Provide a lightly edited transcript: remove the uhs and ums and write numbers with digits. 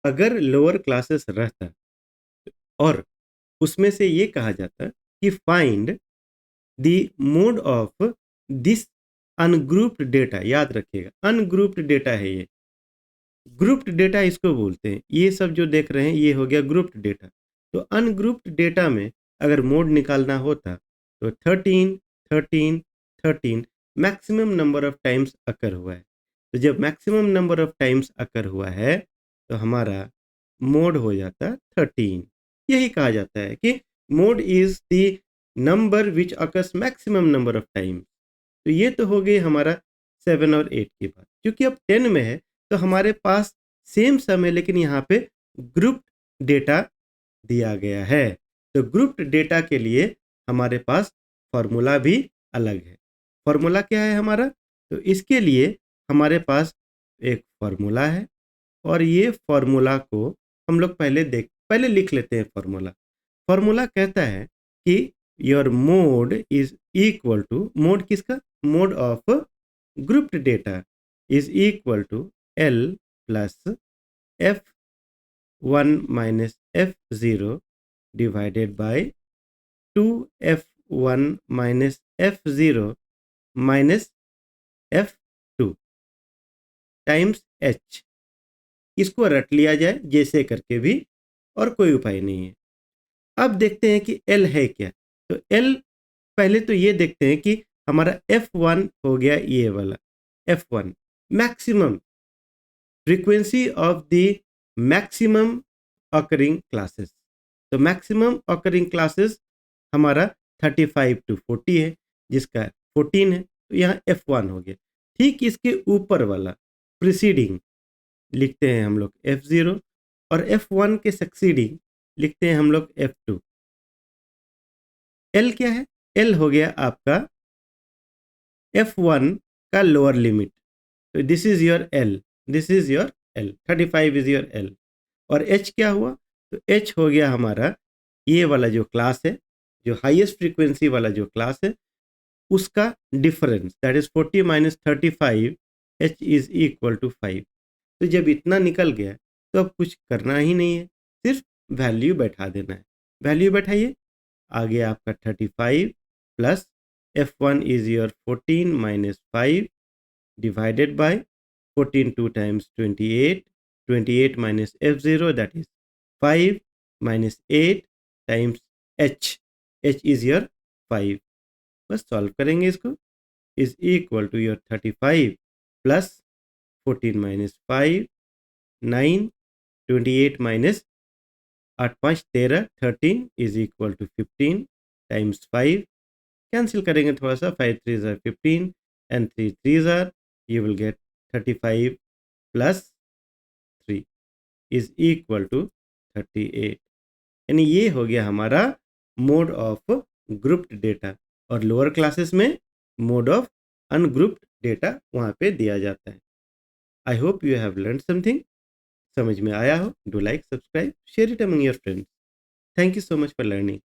अगर lower classes रहता और उसमें से ये कहा जाता कि find the mode of this ungrouped data, याद रखिएगा अनग्रुप्ड डेटा है ये, ग्रुप्ड डेटा इसको बोलते हैं। ये सब जो देख रहे हैं ये हो गया ग्रुप्ड डेटा। तो अनग्रुप्ड डेटा में अगर मोड निकालना होता तो 13 13 13 मैक्सिमम नंबर ऑफ टाइम्स अकर हुआ है। तो जब मैक्सिमम नंबर ऑफ टाइम्स अकर हुआ है तो हमारा मोड हो जाता 13। यही कहा जाता है कि mode is the number which occurs maximum number of times. तो ये तो हो गई हमारा 7 और 8 की बात। क्योंकि अब 10 में है तो हमारे पास सेम सम है, लेकिन यहाँ पे ग्रुप्ड डेटा दिया गया है। तो ग्रुप्ड डेटा के लिए हमारे पास फॉर्मूला भी अलग है। फॉर्मूला क्या है हमारा? तो इसके लिए हमारे पास एक फॉर्मूला है और ये फॉर्मूला को हम लोग पहले लिख लेते हैं। फॉर्मूला फॉर्मूला कहता है कि your mode is equal to, mode किसका? Mode of grouped data is equal to L plus F1 minus F0 divided by 2F1 minus F0 minus F2 times H। इसको रट लिया जाए जैसे करके भी, और कोई उपाय नहीं है। अब देखते हैं कि L है क्या। तो L पहले तो ये देखते हैं कि हमारा F1 हो गया ये वाला F1, maximum frequency of the maximum occurring classes. तो मैक्सिमम ऑकरिंग क्लासेस हमारा 35 टू 40 है, जिसका 14 है, तो यहाँ F1 हो गया। ठीक इसके ऊपर वाला प्रीसीडिंग लिखते हैं हम लोग F0 और F1 के सक्सीडिंग लिखते हैं हम लोग F2। L क्या है? L हो गया आपका F1 का लोअर लिमिट। तो this is your L, this is your L, 35 is your L। और H क्या हुआ? तो H हो गया हमारा ये वाला जो क्लास है, जो हाईएस्ट फ्रीक्वेंसी वाला जो क्लास है, उसका difference, that is 40 minus 35, H is equal to 5। तो जब इतना निकल गया तो अब कुछ करना ही नहीं है, सिर्फ वैल्यू बैठा देना है। वैल्यू बैठाइए, आ गया आपका 35 plus F1 is your 14 minus 5 divided by 14 2 times 28, 28 minus F0 that is 5 minus 8 times H, H is your 5। बस सॉल्व करेंगे इसको, is equal to your 35 plus 14 minus 5 9, 28 minus 8 5 13 13 is equal to 15 times 5। Cancel करेंगे थोड़ा सा, 5 3 ज़ार 15 and 3 3 ज़ार, you will get 35 plus 3 is equal to 38। यानी ये हो गया हमारा मोड ऑफ ग्रुप्ड डेटा। और लोअर क्लासेस में मोड ऑफ अनग्रुप्ड डेटा वहाँ पे दिया जाता है। I hope you have learn something. समझ में आया हो? Do like, subscribe, share it among your friends. Thank you so much for learning.